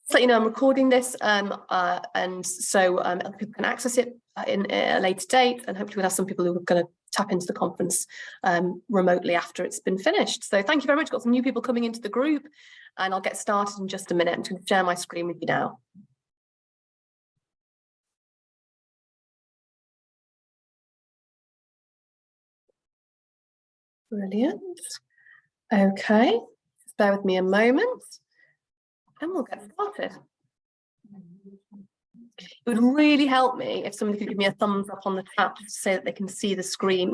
Just let you know, I'm recording this, and so people can access it in a later date, and hopefully we'll have some people who are going to tap into the conference remotely after it's been finished. So thank you very much. Got some new people coming into the group, and I'll get started in just a minute. I'm going to share my screen with you now. Brilliant. Okay, just bear with me a moment, and we'll get started. It would really help me if somebody could give me a thumbs up on the chat to say that they can see the screen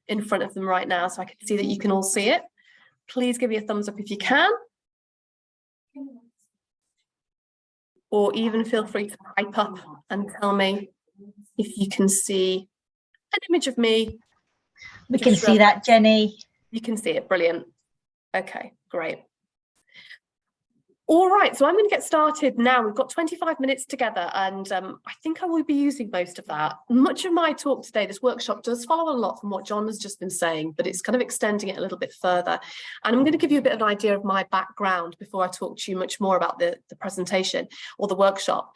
in front of them right now, so I can see that you can all see it. Please give me a thumbs up if you can. Or even feel free to type up and tell me if you can see an image of me. We can see that, Jenny. You can see it, brilliant. Okay, great. All right, so I'm going to get started now. We've got 25 minutes together, and I think I will be using most of that. Much of my talk today, this workshop, does follow a lot from what John has just been saying, but it's kind of extending it a little bit further. And I'm going to give you a bit of an idea of my background before I talk to you much more about the presentation or the workshop.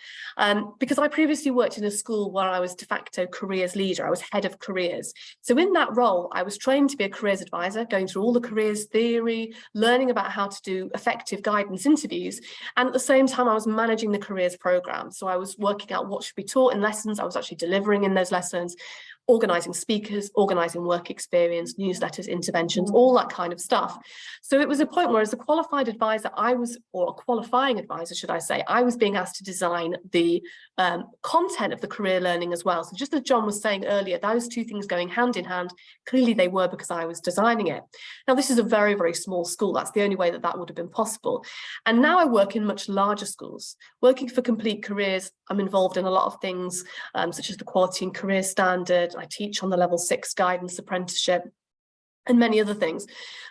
Because I previously worked in a school where I was de facto careers leader. I was head of careers. So in that role, I was trained to be a careers advisor, going through all the careers theory, learning about how to do effective guidance interviews. And at the same time, I was managing the careers program. So I was working out what should be taught in lessons. I was actually delivering in those lessons, organising speakers, organising work experience, newsletters, interventions, all that kind of stuff. So it was a point where, as a qualified advisor, or a qualifying advisor, should I say, I was being asked to design the content of the career learning as well. So just as John was saying earlier, those two things going hand in hand, clearly they were, because I was designing it. Now, this is a very, very small school. That's the only way that that would have been possible. And now I work in much larger schools. Working for Complete Careers, I'm involved in a lot of things, such as the Quality and Career Standard. I teach on the level 6 guidance apprenticeship and many other things.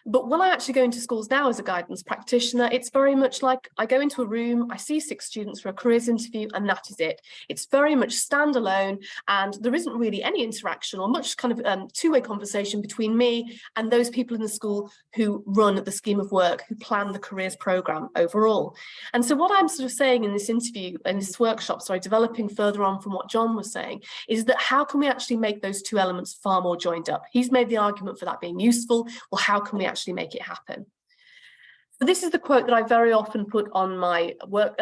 But when I actually go into schools now as a guidance practitioner, it's very much like I go into a room, I see 6 students for a careers interview, and that is it. It's very much standalone, and there isn't really any interaction or much kind of two-way conversation between me and those people in the school who run the scheme of work, who plan the careers program overall. And so what I'm sort of saying in this interview, in this workshop, sorry, developing further on from what John was saying, is that how can we actually make those two elements far more joined up? He's made the argument for that being useful. Well, how can we actually make it happen? So this is the quote that I very often put on my work,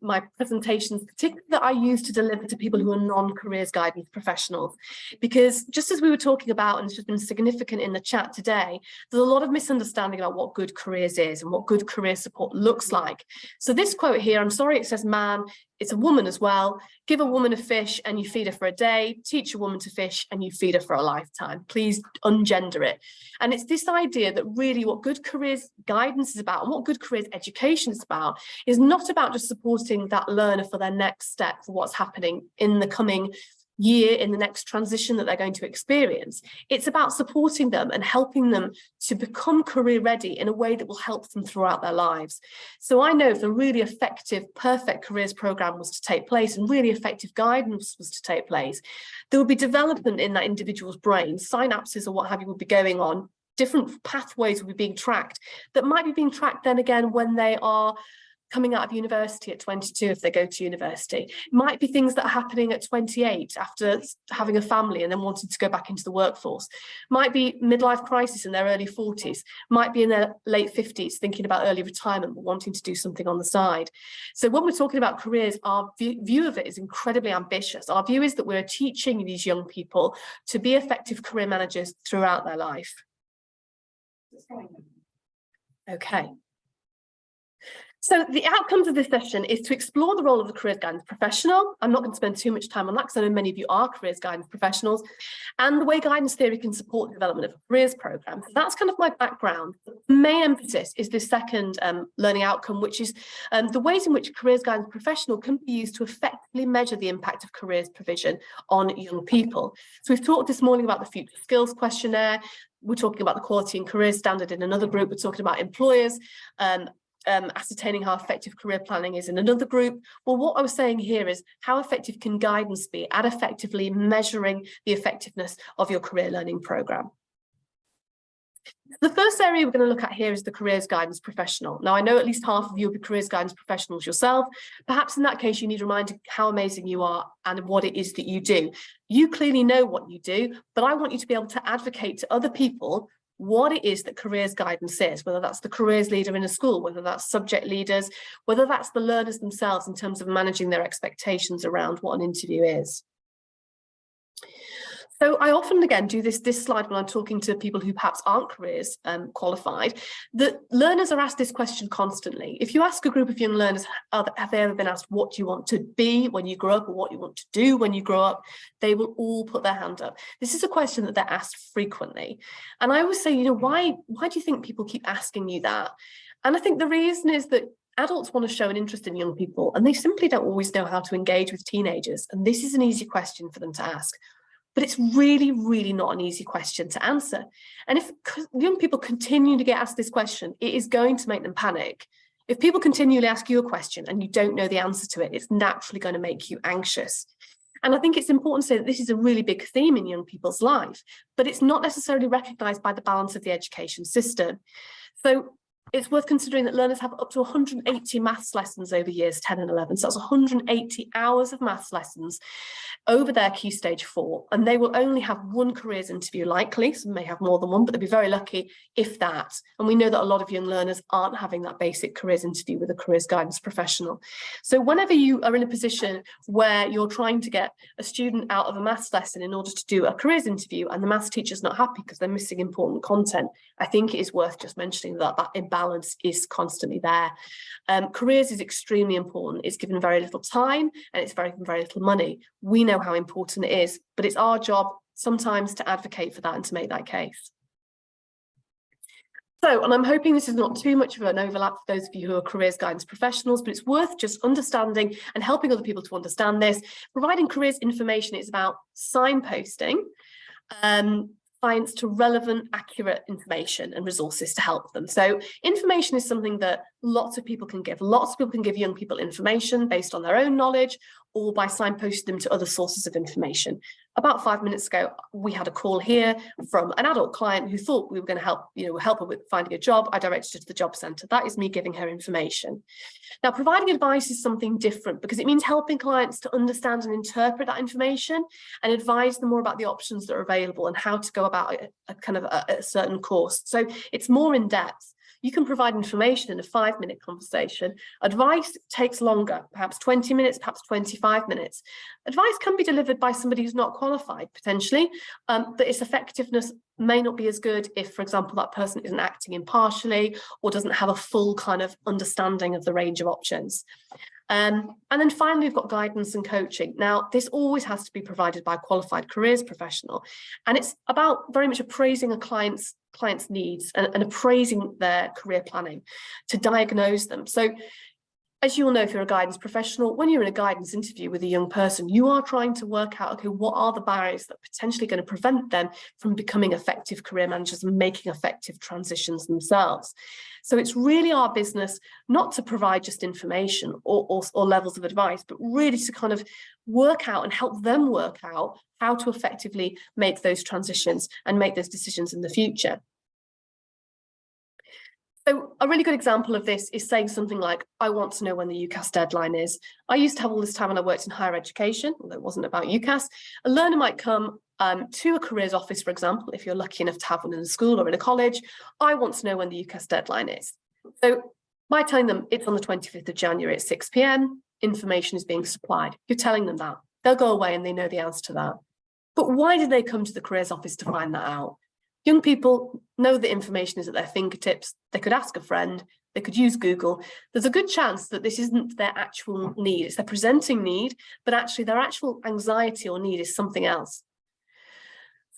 my presentations, particularly that I use to deliver to people who are non-careers guidance professionals. Because just as we were talking about, and it's just been significant in the chat today, there's a lot of misunderstanding about what good careers is and what good career support looks like. So this quote here, I'm sorry, it says man, it's a woman as well. Give a woman a fish and you feed her for a day. Teach a woman to fish and you feed her for a lifetime. Please ungender it. And it's this idea that really what good careers guidance is about, and what good careers education is about, is not about just supporting that learner for their next step, for what's happening in the coming year, in the next transition that they're going to experience. It's about supporting them and helping them to become career ready in a way that will help them throughout their lives. So I know if a really effective, perfect careers program was to take place and really effective guidance was to take place, there would be development in that individual's brain, synapses or what have you would be going on, different pathways would be being tracked that might be being tracked then again when they are coming out of university at 22, if they go to university. It might be things that are happening at 28 after having a family and then wanting to go back into the workforce. Might be midlife crisis in their early 40s. Might be in their late 50s thinking about early retirement but wanting to do something on the side. So when we're talking about careers, our view of it is incredibly ambitious. Our view is that we're teaching these young people to be effective career managers throughout their life. Okay. So the outcomes of this session is to explore the role of the careers guidance professional. I'm not going to spend too much time on that because I know many of you are careers guidance professionals, and the way guidance theory can support the development of a careers program. So that's kind of my background. The main emphasis is this second learning outcome, which is the ways in which a careers guidance professional can be used to effectively measure the impact of careers provision on young people. So we've talked this morning about the future skills questionnaire. We're talking about the quality and career standard in another group. We're talking about employers, ascertaining how effective career planning is in another group. Well, what I was saying here is how effective can guidance be at effectively measuring the effectiveness of your career learning program? The first area we're going to look at here is the careers guidance professional. Now, I know at least half of you will be careers guidance professionals yourself. Perhaps in that case, you need reminding how amazing you are and what it is that you do. You clearly know what you do, but I want you to be able to advocate to other people what it is that careers guidance is, whether that's the careers leader in a school, whether that's subject leaders, whether that's the learners themselves in terms of managing their expectations around what an interview is. So I often, again, do this slide when I'm talking to people who perhaps aren't careers qualified, that learners are asked this question constantly. If you ask a group of young learners, have they ever been asked what you want to be when you grow up or what you want to do when you grow up, they will all put their hand up. This is a question that they're asked frequently. And I always say, you know, why do you think people keep asking you that? And I think the reason is that adults want to show an interest in young people, and they simply don't always know how to engage with teenagers. And this is an easy question for them to ask. But it's really, really not an easy question to answer. And if young people continue to get asked this question, it is going to make them panic. If people continually ask you a question and you don't know the answer to it, it's naturally going to make you anxious. And I think it's important to say that this is a really big theme in young people's life, but it's not necessarily recognised by the balance of the education system. So it's worth considering that learners have up to 180 maths lessons over years 10 and 11. So that's 180 hours of maths lessons over their Key Stage 4, and they will only have one careers interview likely. Some may have more than one, but they'll be very lucky if that. And we know that a lot of young learners aren't having that basic careers interview with a careers guidance professional. So whenever you are in a position where you're trying to get a student out of a maths lesson in order to do a careers interview and the maths teacher's not happy because they're missing important content, I think it is worth just mentioning that that imbalance is constantly there. Careers is extremely important. It's given very little time and it's very little money. We know how important it is, but it's our job sometimes to advocate for that and to make that case. So, and I'm hoping this is not too much of an overlap for those of you who are careers guidance professionals, but it's worth just understanding and helping other people to understand this. Providing careers information is about signposting clients to relevant, accurate information and resources to help them. So information is something that lots of people can give. Lots of people can give young people information based on their own knowledge or by signposting them to other sources of information. About 5 minutes ago, we had a call here from an adult client who thought we were going to help her with finding a job. I directed her to the job centre. That is me giving her information. Now, providing advice is something different because it means helping clients to understand and interpret that information and advise them more about the options that are available and how to go about a certain course. So it's more in depth. You can provide information in a 5-minute conversation. Advice takes longer, perhaps 20 minutes, perhaps 25 minutes. Advice can be delivered by somebody who's not qualified, potentially, but its effectiveness may not be as good if, for example, that person isn't acting impartially or doesn't have a full kind of understanding of the range of options. And then finally, we've got guidance and coaching. Now, this always has to be provided by a qualified careers professional. And it's about very much appraising a client's needs and appraising their career planning to diagnose them. So as you all know, if you're a guidance professional, when you're in a guidance interview with a young person, you are trying to work out, okay, what are the barriers that are potentially going to prevent them from becoming effective career managers and making effective transitions themselves? So it's really our business not to provide just information or levels of advice, but really to kind of work out and help them work out how to effectively make those transitions and make those decisions in the future. So a really good example of this is saying something like, I want to know when the UCAS deadline is. I used to have all this time when I worked in higher education, although it wasn't about UCAS. A learner might come to a careers office, for example, if you're lucky enough to have one in a school or in a college. I want to know when the UCAS deadline is. So by telling them it's on the 25th of January at 6 p.m, information is being supplied. You're telling them that. They'll go away and they know the answer to that. But why did they come to the careers office to find that out? Young people know the information is at their fingertips. They could ask a friend, they could use Google. There's a good chance that this isn't their actual need. It's their presenting need, but actually their actual anxiety or need is something else.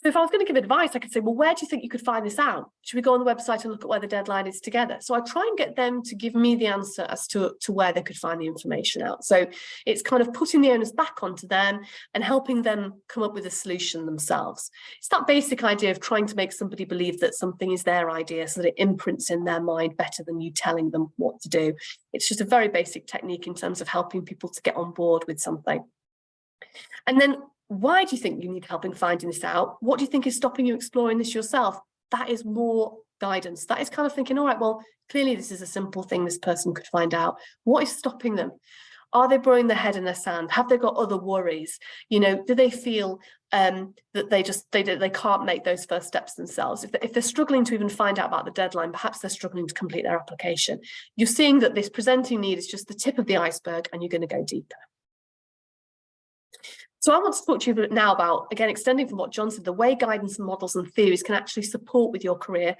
So if I was going to give advice, I could say, well, where do you think you could find this out? Should we go on the website and look at where the deadline is together? So I try and get them to give me the answer as to where they could find the information out. So it's kind of putting the onus back onto them and helping them come up with a solution themselves. It's that basic idea of trying to make somebody believe that something is their idea so that it imprints in their mind better than you telling them what to do. It's just a very basic technique in terms of helping people to get on board with something. And then why do you think you need help in finding this out? What do you think is stopping you exploring this yourself? that is more guidance. That is kind of thinking, all right, well, clearly this is a simple thing this person could find out. What is stopping them? Are they burrowing their head in their sand? Have they got other worries? You know, do they feel that they can't make those first steps themselves? If they're struggling to even find out about the deadline, perhaps they're struggling to complete their application. You're seeing that this presenting need is just the tip of the iceberg, and you're going to go deeper. So I want to talk to you now about, again, extending from what John said, the way guidance models and theories can actually support with your career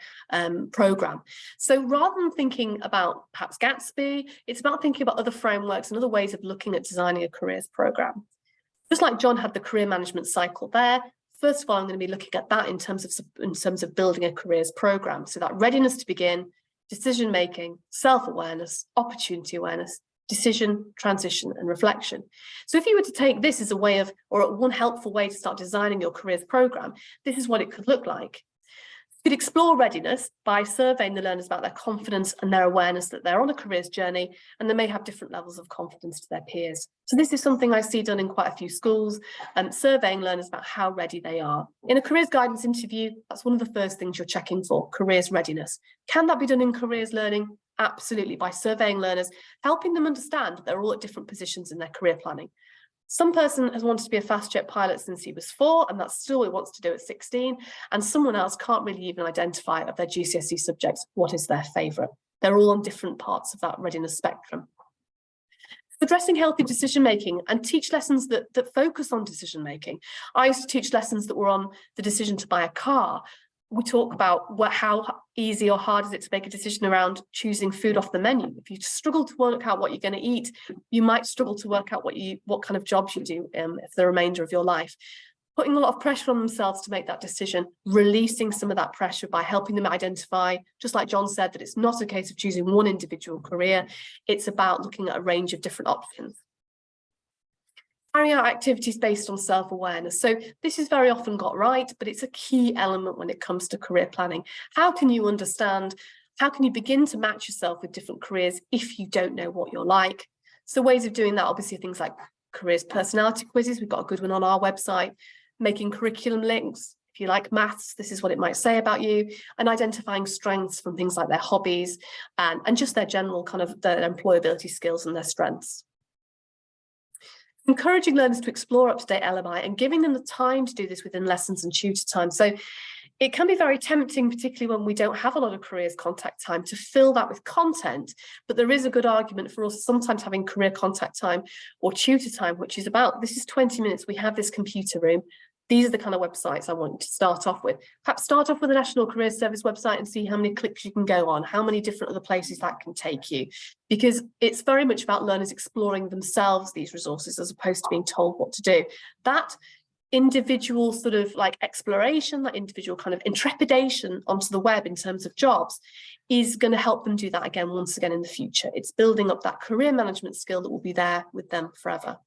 programme. So rather than thinking about perhaps Gatsby, it's about thinking about other frameworks and other ways of looking at designing a careers programme. Just like John had the career management cycle there, first of all, I'm going to be looking at that in terms of building a careers programme. So that readiness to begin, decision-making, self-awareness, opportunity awareness, decision, transition, and reflection. So if you were to take this as a way of, or one helpful way to start designing your careers programme, this is what it could look like. You could explore readiness by surveying the learners about their confidence and their awareness that they're on a careers journey, and they may have different levels of confidence to their peers. So this is something I see done in quite a few schools, surveying learners about how ready they are. In a careers guidance interview, that's one of the first things you're checking for, careers readiness. Can that be done in careers learning? Absolutely, by surveying learners, helping them understand that they're all at different positions in their career planning. Some person has wanted to be a fast jet pilot since he was 4, and that's still what he wants to do at 16. And someone else can't really even identify of their GCSE subjects what is their favourite. They're all on different parts of that readiness spectrum. Addressing healthy decision making and teach lessons that focus on decision making. I used to teach lessons that were on the decision to buy a car. We talk about how easy or hard is it to make a decision around choosing food off the menu. If you struggle to work out what you're going to eat, you might struggle to work out what kind of jobs you do for the remainder of your life. Putting a lot of pressure on themselves to make that decision, releasing some of that pressure by helping them identify, just like John said, that it's not a case of choosing one individual career, it's about looking at a range of different options. Carry out activities based on self-awareness. So this is very often got right, but it's a key element when it comes to career planning. How can you understand, how can you begin to match yourself with different careers if you don't know what you're like? So ways of doing that, obviously things like careers personality quizzes. We've got a good one on our website, making curriculum links. If you like maths, this is what it might say about you, and identifying strengths from things like their hobbies and just their general kind of their employability skills and their strengths. Encouraging learners to explore up-to-date LMI and giving them the time to do this within lessons and tutor time. So it can be very tempting, particularly when we don't have a lot of careers contact time, to fill that with content, but there is a good argument for us sometimes having career contact time or tutor time, which is about, this is 20 minutes, we have this computer room. These are the kind of websites I want you to start off with. Perhaps start off with the National Careers Service website and see how many clicks you can go on, how many different other places that can take you. Because it's very much about learners exploring themselves these resources as opposed to being told what to do. That individual sort of like exploration, that individual kind of intrepidation onto the web in terms of jobs is going to help them do that again, once again in the future. It's building up that career management skill that will be there with them forever.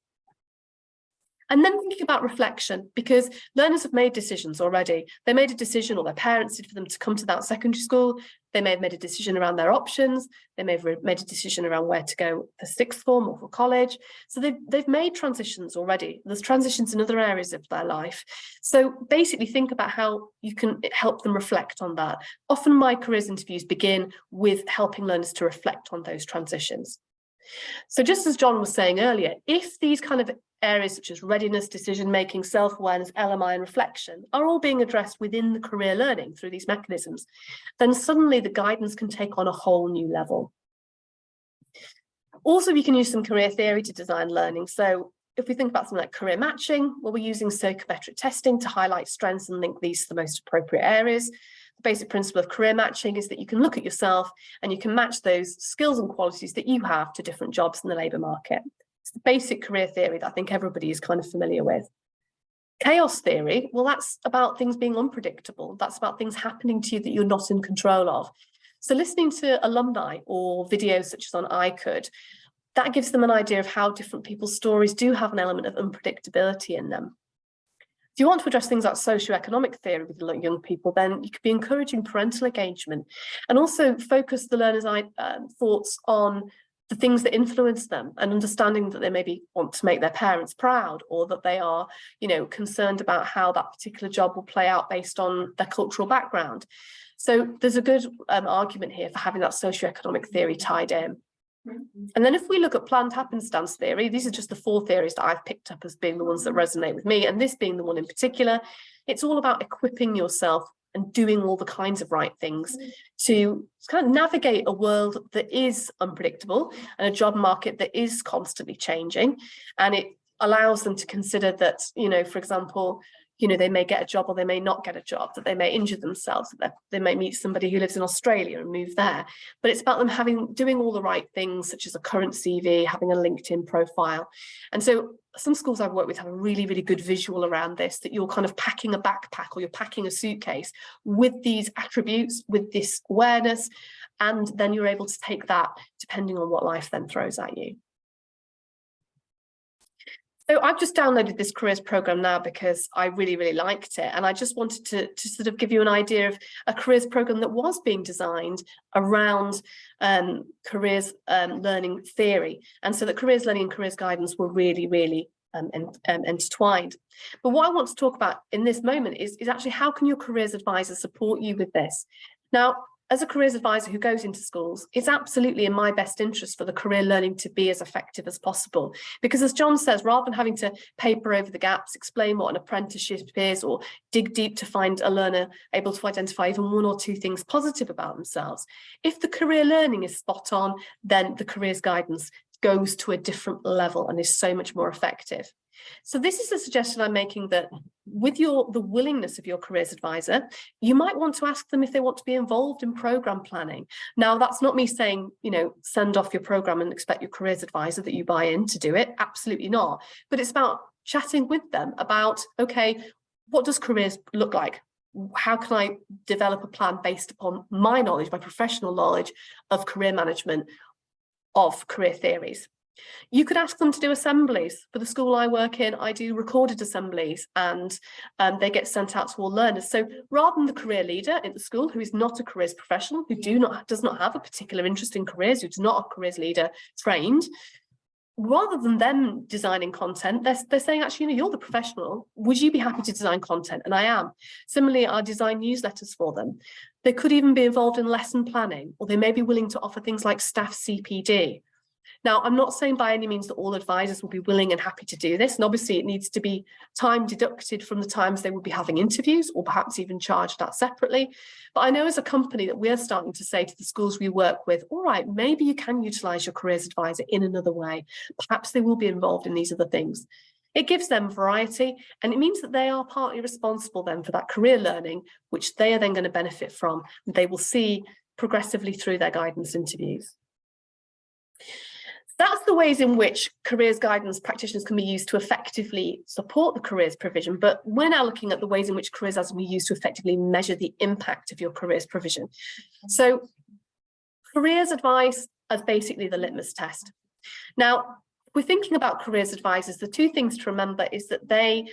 And then thinking about reflection, because learners have made decisions already. They made a decision, or their parents did, for them to come to that secondary school. They may have made a decision around their options. They may have made a decision around where to go for sixth form or for college. So they've made transitions already. There's transitions in other areas of their life. So basically think about how you can help them reflect on that. Often my careers interviews begin with helping learners to reflect on those transitions. So just as John was saying earlier, if these kind of areas such as readiness, decision-making, self-awareness, LMI and reflection are all being addressed within the career learning through these mechanisms, then suddenly the guidance can take on a whole new level. Also, we can use some career theory to design learning. So if we think about something like career matching, well, we're using psychometric testing to highlight strengths and link these to the most appropriate areas. The basic principle of career matching is that you can look at yourself and you can match those skills and qualities that you have to different jobs in the labour market. It's the basic career theory that I think everybody is kind of familiar with. Chaos theory, well, that's about things being unpredictable. That's about things happening to you that you're not in control of. So listening to alumni or videos such as on I Could, that gives them an idea of how different people's stories do have an element of unpredictability in them. If you want to address things like socioeconomic theory with young people, then you could be encouraging parental engagement and also focus the learners' thoughts on the things that influence them, and understanding that they maybe want to make their parents proud, or that they are, you know, concerned about how that particular job will play out based on their cultural background. So there's a good argument here for having that socioeconomic theory tied in. And then if we look at planned happenstance theory, these are just the 4 theories that I've picked up as being the ones that resonate with me, and this being the one in particular. It's all about equipping yourself and doing all the kinds of right things to kind of navigate a world that is unpredictable and a job market that is constantly changing. And it allows them to consider that, you know, for example, you know, they may get a job or they may not get a job, that they may injure themselves, that they may meet somebody who lives in Australia and move there. But it's about them doing all the right things, such as a current CV, having a LinkedIn profile. And so some schools I've worked with have a really, really good visual around this, that you're kind of packing a backpack or you're packing a suitcase with these attributes, with this awareness, and then you're able to take that depending on what life then throws at you. So I've just downloaded this careers program now because I really, really liked it. And I just wanted to sort of give you an idea of a careers program that was being designed around careers learning theory. And so that careers learning and careers guidance were really, really intertwined. But what I want to talk about in this moment is actually how can your careers advisor support you with this? Now, as a careers advisor who goes into schools, it's absolutely in my best interest for the career learning to be as effective as possible. Because as John says, rather than having to paper over the gaps, explain what an apprenticeship is, or dig deep to find a learner able to identify even 1 or 2 things positive about themselves, if the career learning is spot on, then the careers guidance goes to a different level and is so much more effective. So this is a suggestion I'm making, that with the willingness of your careers advisor, you might want to ask them if they want to be involved in program planning. Now, that's not me saying, you know, send off your program and expect your careers advisor that you buy in to do it. Absolutely not. But it's about chatting with them about, okay, what does careers look like? How can I develop a plan based upon my knowledge, my professional knowledge of career management, of career theories? You could ask them to do assemblies. For the school I work in, I do recorded assemblies, and they get sent out to all learners. So rather than the career leader at the school, who is not a careers professional, who does not have a particular interest in careers, who's not a careers leader trained, rather than them designing content, they're saying, actually, you know, you're the professional. Would you be happy to design content? And I am. Similarly, I design newsletters for them. They could even be involved in lesson planning, or they may be willing to offer things like staff CPD. Now, I'm not saying by any means that all advisors will be willing and happy to do this. And obviously it needs to be time deducted from the times they will be having interviews, or perhaps even charged that separately. But I know as a company that we're starting to say to the schools we work with, all right, maybe you can utilise your careers advisor in another way. Perhaps they will be involved in these other things. It gives them variety, and it means that they are partly responsible then for that career learning, which they are then going to benefit from. They will see progressively through their guidance interviews. That's the ways in which careers guidance practitioners can be used to effectively support the careers provision. But we're now looking at the ways in which careers can be used to effectively measure the impact of your careers provision. So careers advice as basically the litmus test. Now, we're thinking about careers advisors. The 2 things to remember is that they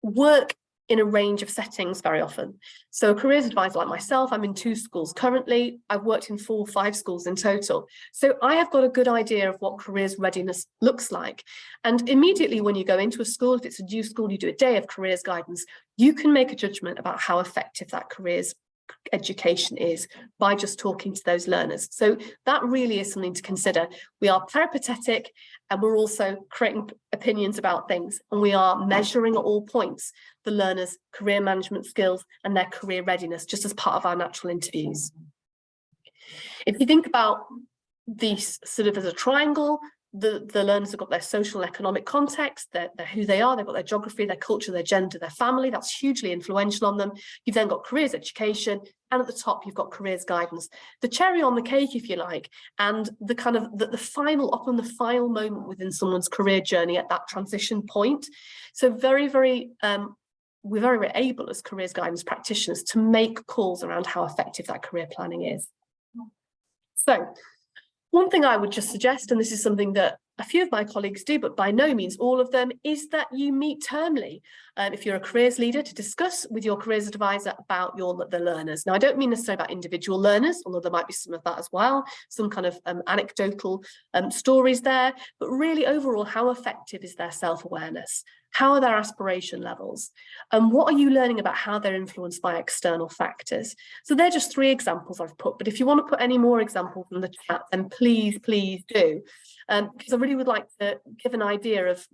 work in a range of settings very often. So a careers advisor like myself, I'm in 2 schools currently. I've worked in 4 or 5 schools in total. So I have got a good idea of what careers readiness looks like. And immediately when you go into a school, if it's a new school, you do a day of careers guidance, you can make a judgment about how effective that careers education is by just talking to those learners. So that really is something to consider. We are peripatetic, and we're also creating opinions about things, and we are measuring at all points the learners' career management skills and their career readiness, just as part of our natural interviews. If you think about these sort of as a triangle, the learners have got their social and economic context, they're who they are, they've got their geography, their culture, their gender, their family. That's hugely influential on them. You've then got careers education, and at the top you've got careers guidance. The cherry on the cake, if you like, and the kind of the final, often the final moment within someone's career journey at that transition point. So very, very we're very, very able as careers guidance practitioners to make calls around how effective that career planning is. So one thing I would just suggest, and this is something that a few of my colleagues do, but by no means all of them, is that you meet termly. If you're a careers leader, to discuss with your careers advisor about the learners. Now, I don't mean necessarily about individual learners, although there might be some of that as well, some kind of anecdotal stories there, but really overall, how effective is their self-awareness? How are their aspiration levels? And what are you learning about how they're influenced by external factors? So they're just 3 examples I've put, but if you want to put any more examples in the chat, then please do. Because I really would like to give an idea of,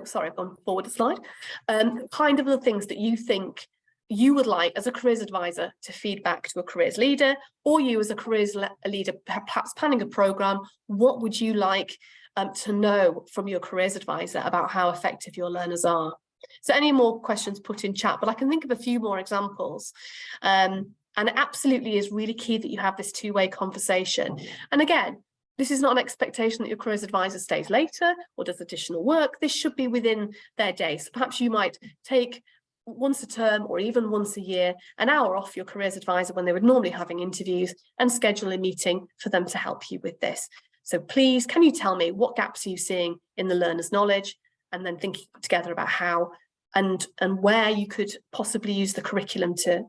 sorry, I've gone forward a slide, kind of the things that you think you would like as a careers advisor to feed back to a careers leader, or you as a careers leader perhaps planning a program. What would you like to know from your careers advisor about how effective your learners are? So any more questions, put in chat, but I can think of a few more examples. And it absolutely is really key that you have this 2-way conversation. And again, this is not an expectation that your careers advisor stays later or does additional work. This should be within their day. So perhaps you might take once a term or even once a year, an hour off your careers advisor when they would normally having interviews, and schedule a meeting for them to help you with this. So please, can you tell me what gaps are you seeing in the learner's knowledge, and then thinking together about how and where you could possibly use the curriculum to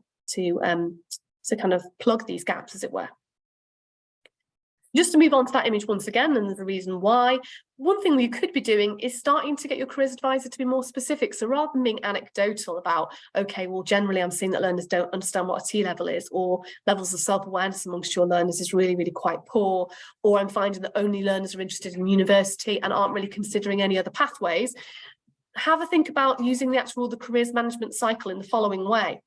kind of plug these gaps, as it were. Just to move on to that image once again, and there's a reason why. One thing you could be doing is starting to get your careers advisor to be more specific. So rather than being anecdotal about, okay, well, generally I'm seeing that learners don't understand what a T level is, or levels of self-awareness amongst your learners is really, really quite poor, or I'm finding that only learners are interested in university and aren't really considering any other pathways. Have a think about using the careers management cycle in the following way.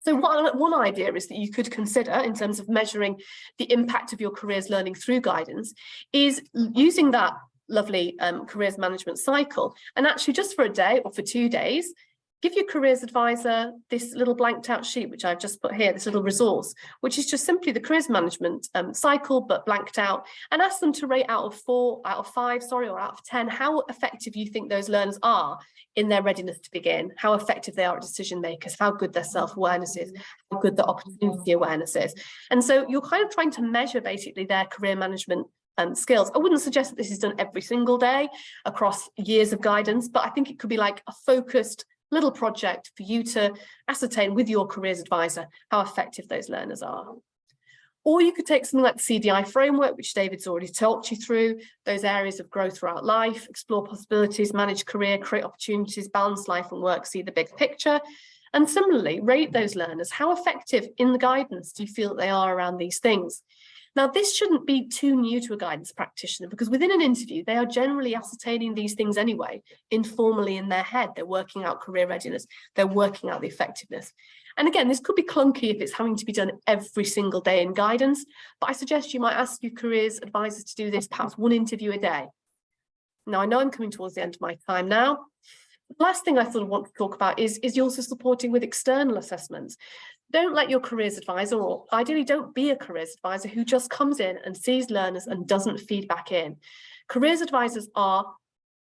So one idea is that you could consider, in terms of measuring the impact of your careers learning through guidance, is using that lovely careers management cycle, and actually just for a day or for 2 days, give your careers advisor this little blanked out sheet, which I've just put here, this little resource, which is just simply the careers management cycle, but blanked out, and ask them to rate out of 5, or out of 10, how effective you think those learners are in their readiness to begin, how effective they are at decision makers, how good their self-awareness is, how good the opportunity awareness is. And so you're kind of trying to measure basically their career management skills. I wouldn't suggest that this is done every single day across years of guidance, but I think it could be like a focused little project for you to ascertain with your careers advisor how effective those learners are. Or you could take something like the CDI framework, which David's already talked you through, those areas of growth throughout life, explore possibilities, manage career, create opportunities, balance life and work, see the big picture. And similarly, rate those learners. How effective in the guidance do you feel that they are around these things? Now, this shouldn't be too new to a guidance practitioner, because within an interview, they are generally ascertaining these things anyway, informally in their head. They're working out career readiness. They're working out the effectiveness. And again, this could be clunky if it's having to be done every single day in guidance, but I suggest you might ask your careers advisors to do this, perhaps 1 interview a day. Now, I know I'm coming towards the end of my time now. The last thing I sort of want to talk about is you're also supporting with external assessments. Don't let your careers advisor, or ideally don't be a careers advisor who just comes in and sees learners and doesn't feed back in. Careers advisors are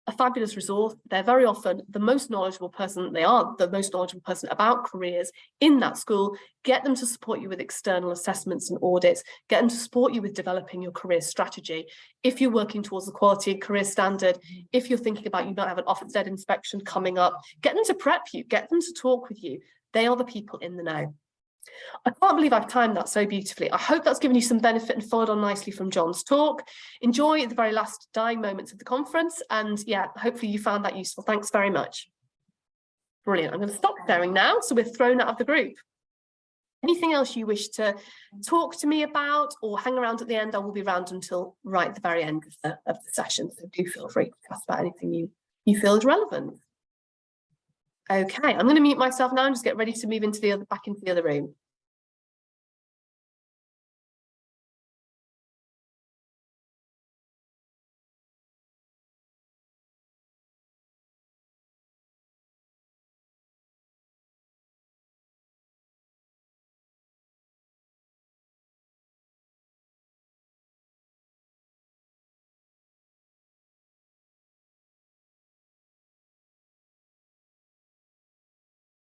a fabulous resource. They're very often the most knowledgeable person. They are the most knowledgeable person about careers in that school. Get them to support you with external assessments and audits. Get them to support you with developing your career strategy. If you're working towards the quality and career standard, if you're thinking about you might have an Ofsted inspection coming up, get them to prep you, get them to talk with you. They are the people in the know. I can't believe I've timed that so beautifully. I hope that's given you some benefit and followed on nicely from John's talk. Enjoy the very last dying moments of the conference, and yeah, hopefully you found that useful. Thanks very much. Brilliant. I'm going to stop sharing now, so we're thrown out of the group. Anything else you wish to talk to me about or hang around at the end? I will be around until right at the very end of the session, so do feel free to ask about anything you feel is relevant. Okay, I'm going to mute myself now and just get ready to move into back into the other room.